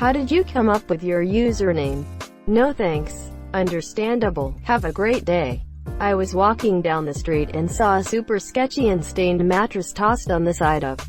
How did you come up with your username? No thanks. Understandable. Have a great day. I was walking down the street and saw a super sketchy and stained mattress tossed on the side of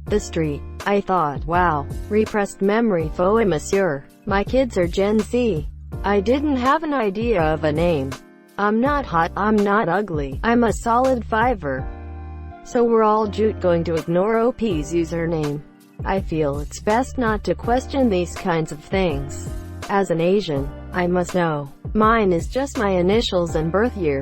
the street. I thought, wow, repressed memory foe monsieur. My kids are Gen Z. I didn't have an idea of a name. I'm not hot, I'm not ugly, I'm a solid fiver. So we're all going to ignore OP's username. I feel it's best not to question these kinds of things. As an Asian, I must know. Mine is just my initials and birth year.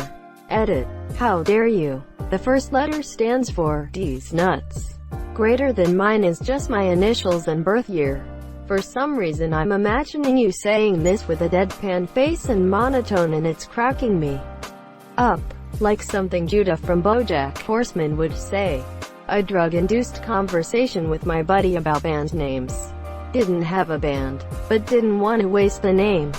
Edit. How dare you? The first letter stands for D's nuts. Greater than mine is just my initials and birth year. For some reason I'm imagining you saying this with a deadpan face and monotone, and it's cracking me up. Like something Judah from BoJack Horseman would say. A drug-induced conversation with my buddy about band names. Didn't have a band, but didn't want to waste the name.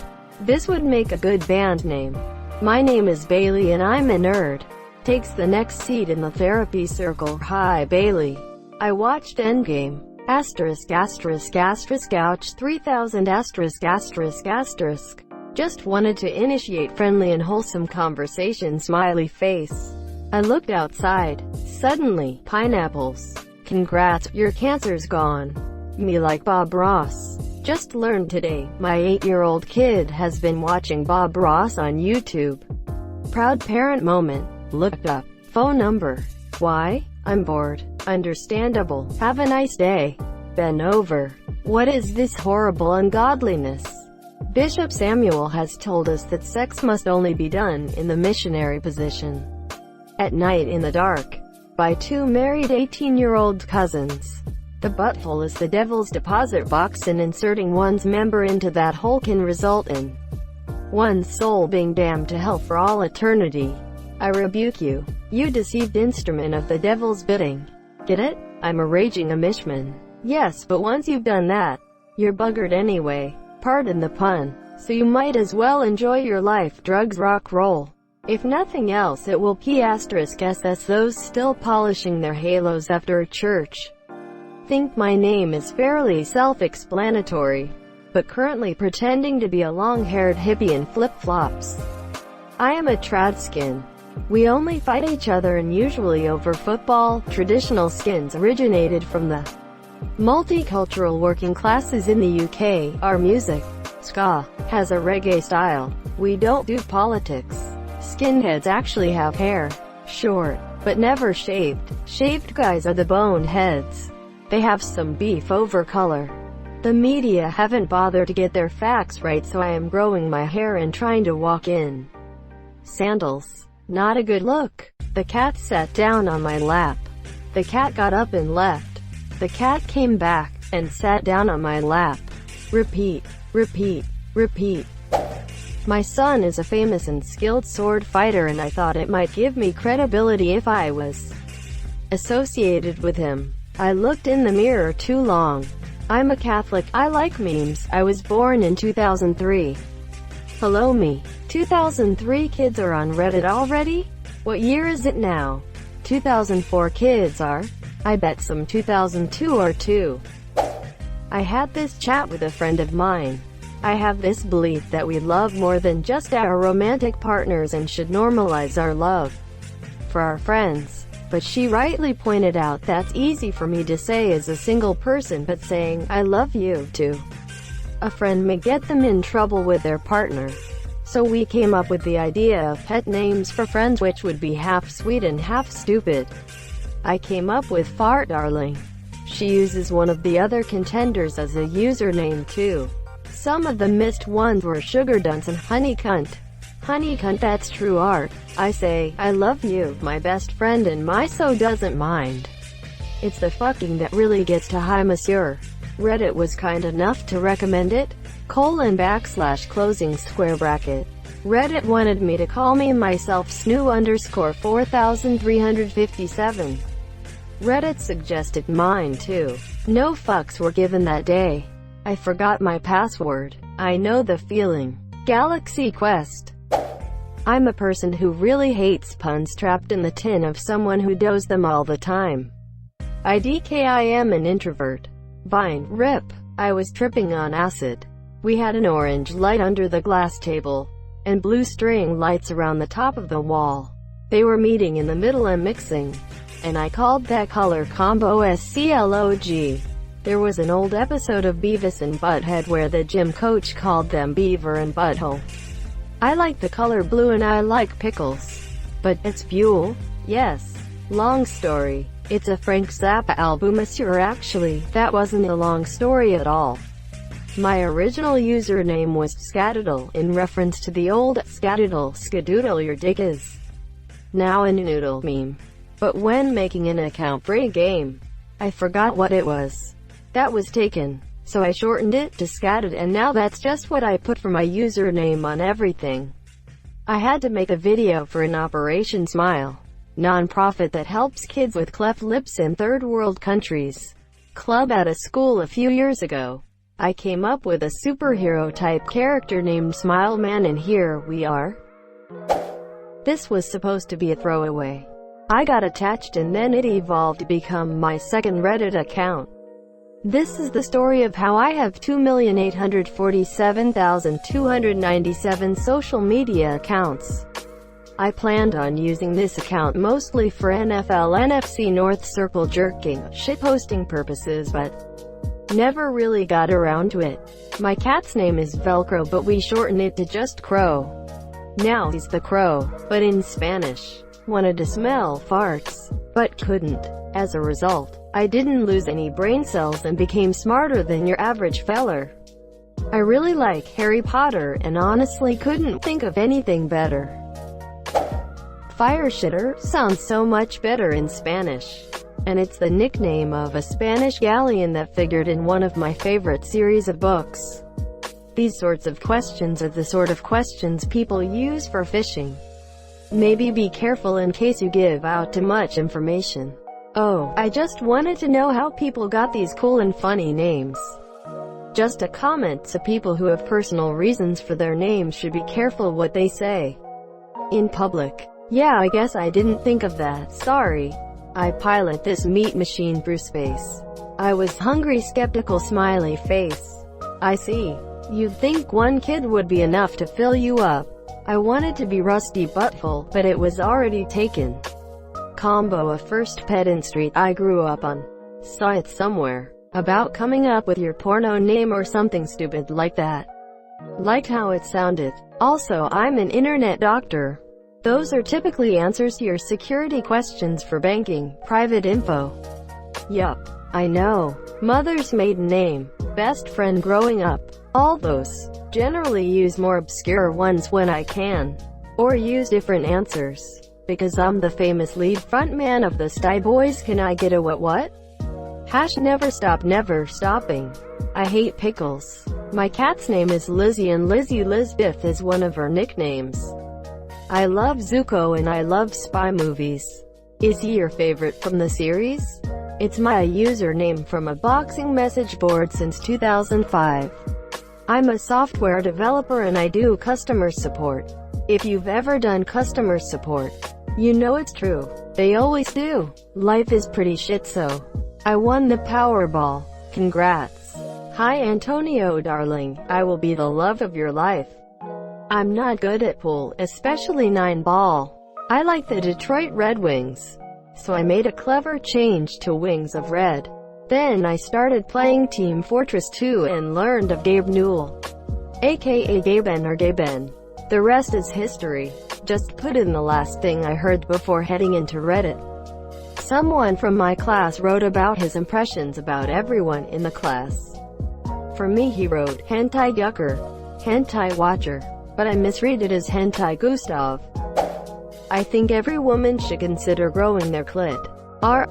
This would make a good band name. My name is Bailey and I'm a nerd. Takes the next seat in the therapy circle. Hi Bailey. I watched Endgame. Asterisk asterisk asterisk ouch 3000 asterisk asterisk asterisk. Just wanted to initiate friendly and wholesome conversation, smiley face. I looked outside. Suddenly, pineapples. Congrats, your cancer's gone. Me like Bob Ross. Just learned today, my 8-year-old kid has been watching Bob Ross on YouTube. Proud parent moment. Looked up. Phone number. Why? I'm bored. Understandable. Have a nice day. Been over. What is this horrible ungodliness? Bishop Samuel has told us that sex must only be done in the missionary position. At night in the dark. By two married 18-year-old cousins. The butthole is the devil's deposit box, and inserting one's member into that hole can result in one's soul being damned to hell for all eternity. I rebuke you, you deceived instrument of the devil's bidding. Get it? I'm a raging Amishman. Yes, but once you've done that, you're buggered anyway. Pardon the pun. So you might as well enjoy your life. Drugs, rock, roll. If nothing else, it will *SS those still polishing their halos after a church. Think my name is fairly self-explanatory, but currently pretending to be a long-haired hippie in flip-flops. I am a tradskin. We only fight each other, and usually over football. Traditional skins originated from the multicultural working classes in the UK. Our music, ska, has a reggae style. We don't do politics. Skinheads actually have hair. Short, but never shaved. Shaved guys are the boneheads. They have some beef over color. The media haven't bothered to get their facts right, so I am growing my hair and trying to walk in sandals. Not a good look. The cat sat down on my lap. The cat got up and left. The cat came back and sat down on my lap. Repeat, repeat, repeat. My son is a famous and skilled sword fighter, and I thought it might give me credibility if I was associated with him. I looked in the mirror too long. I'm a Catholic. I like memes. I was born in 2003. Hello me. 2003 kids are on Reddit already? What year is it now? 2004 kids are? I bet some 2002 are too. I had this chat with a friend of mine. I have this belief that we love more than just our romantic partners and should normalize our love for our friends. But she rightly pointed out that's easy for me to say as a single person, but saying "I love you" to a friend may get them in trouble with their partner. So we came up with the idea of pet names for friends, which would be half sweet and half stupid. I came up with Fart Darling. She uses one of the other contenders as a username too. Some of the missed ones were Sugar Dunce and Honey Cunt. Honey Cunt, that's true art. I say, "I love you, my best friend," and my so doesn't mind. It's the fucking that really gets to hi monsieur. Reddit was kind enough to recommend it. // square bracket. Reddit wanted me to call me myself Snoo_4357. Reddit suggested mine too. No fucks were given that day. I forgot my password. I know the feeling. Galaxy Quest. I'm a person who really hates puns, trapped in the tin of someone who does them all the time. IDK, I am an introvert. Vine, RIP. I was tripping on acid. We had an orange light under the glass table, and blue string lights around the top of the wall. They were meeting in the middle and mixing, and I called that color combo SCLOG. There was an old episode of Beavis and Butthead where the gym coach called them Beaver and Butthole. I like the color blue and I like pickles. But it's Buell? Yes. Long story. It's a Frank Zappa album. Actually, that wasn't a long story at all. My original username was Skadiddle, in reference to the old Skadiddle, Skadoodle your dick is now a noodle meme. But when making an account for a game, I forgot what it was. That was taken, so I shortened it to Scatted, and now that's just what I put for my username on everything. I had to make a video for an Operation Smile nonprofit that helps kids with cleft lips in third world countries club at a school a few years ago. I came up with a superhero type character named Smile Man, and here we are. This was supposed to be a throwaway. I got attached and then it evolved to become my second Reddit account. This is the story of how I have 2,847,297 social media accounts. I planned on using this account mostly for NFL NFC North Circle jerking, shitposting purposes, but never really got around to it. My cat's name is Velcro, but we shorten it to just Crow. Now he's the Crow, but in Spanish. Wanted to smell farts, but couldn't. As a result, I didn't lose any brain cells and became smarter than your average feller. I really like Harry Potter and honestly couldn't think of anything better. Fire shitter sounds so much better in Spanish. And it's the nickname of a Spanish galleon that figured in one of my favorite series of books. These sorts of questions are the sort of questions people use for fishing. Maybe be careful in case you give out too much information. Oh, I just wanted to know how people got these cool and funny names. Just a comment, so people who have personal reasons for their names should be careful what they say in public. Yeah, I guess I didn't think of that. Sorry. I pilot this meat machine through space. I was hungry, skeptical smiley face. I see. You'd think one kid would be enough to fill you up. I wanted to be Rusty Butthole, but it was already taken. Combo a first pedant street I grew up on. Saw it somewhere. About coming up with your porno name or something stupid like that. Liked how it sounded. Also, I'm an internet doctor. Those are typically answers to your security questions for banking, private info. Yup. I know. Mother's maiden name. Best friend growing up. All those. Generally use more obscure ones when I can. Or use different answers. Because I'm the famous lead frontman of the Sty Boys. Can I get a what? Hash never stop, never stopping. I hate pickles. My cat's name is Lizzie, and Lizzie Lisbeth is one of her nicknames. I love Zuko and I love spy movies. Is he your favorite from the series? It's my username from a boxing message board since 2005. I'm a software developer and I do customer support. If you've ever done customer support, you know it's true. They always do. Life is pretty shit, so I won the Powerball. Congrats. Hi Antonio darling, I will be the love of your life. I'm not good at pool, especially 9-ball. I like the Detroit Red Wings. So I made a clever change to Wings of Red. Then I started playing Team Fortress 2 and learned of Gabe Newell, aka Gaben or Gaben. The rest is history. Just put in the last thing I heard before heading into Reddit. Someone from my class wrote about his impressions about everyone in the class. For me he wrote, hentai yucker, hentai watcher, but I misread it as hentai Gustav. I think every woman should consider growing their clit.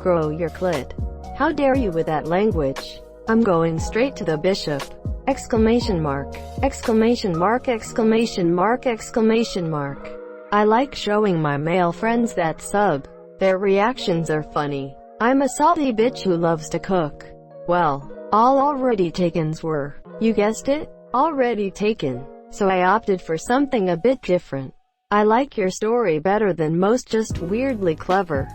Grow your clit. How dare you with that language? I'm going straight to the bishop. Exclamation mark. Exclamation mark. Exclamation mark. Exclamation mark. I like showing my male friends that sub. Their reactions are funny. I'm a salty bitch who loves to cook. Well, all already takens were, you guessed it, already taken. So I opted for something a bit different. I like your story better than most, just weirdly clever.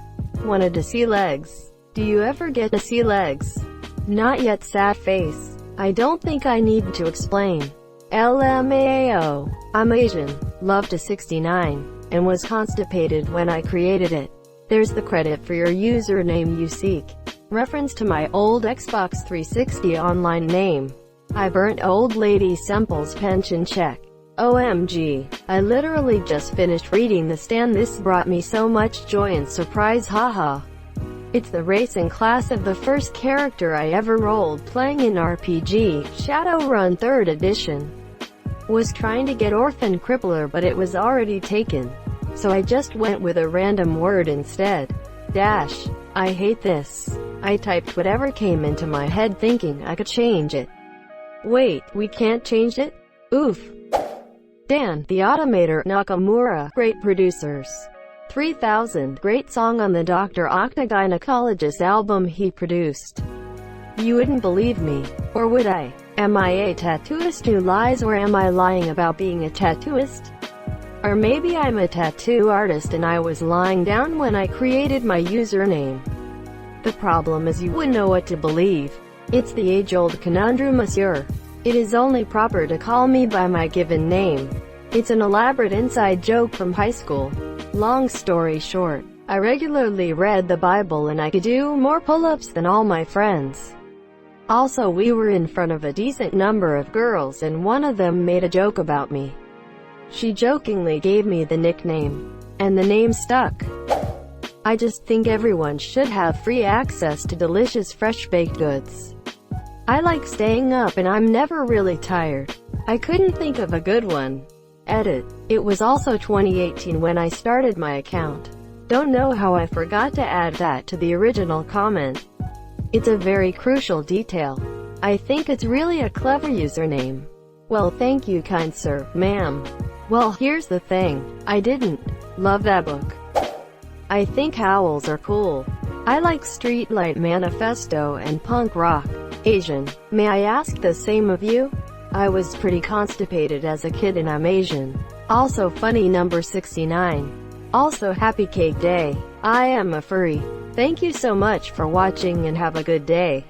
Wanted to see legs. Do you ever get to see legs? Not yet, sad face. I don't think I need to explain. LMAO. I'm Asian, loved to 69, and was constipated when I created it. There's the credit for your username you seek. Reference to my old Xbox 360 online name. I burnt old lady Semple's pension check. OMG. I literally just finished reading The Stand. This brought me so much joy and surprise, haha. It's the racing class of the first character I ever rolled playing in RPG, Shadowrun 3rd edition. Was trying to get Orphan Crippler but it was already taken. So I just went with a random word instead. Dash. I hate this. I typed whatever came into my head thinking I could change it. Wait, we can't change it? Oof. Dan, the Automator, Nakamura, great producers. 3000, great song on the Dr. Octogynecologist album he produced. You wouldn't believe me. Or would I? Am I a tattooist who lies, or am I lying about being a tattooist? Or maybe I'm a tattoo artist and I was lying down when I created my username. The problem is you wouldn't know what to believe. It's the age-old conundrum, monsieur. It is only proper to call me by my given name. It's an elaborate inside joke from high school. Long story short, I regularly read the Bible and I could do more pull-ups than all my friends. Also, we were in front of a decent number of girls and one of them made a joke about me. She jokingly gave me the nickname, and the name stuck. I just think everyone should have free access to delicious fresh baked goods. I like staying up and I'm never really tired. I couldn't think of a good one. Edit. It was also 2018 when I started my account. Don't know how I forgot to add that to the original comment. It's a very crucial detail. I think it's really a clever username. Well, thank you, kind sir, ma'am. Well, here's the thing. I didn't love that book. I think owls are cool. I like Streetlight Manifesto and punk rock. Asian. May I ask the same of you? I was pretty constipated as a kid and I'm Asian. Also funny number 69. Also happy cake day. I am a furry. Thank you so much for watching and have a good day.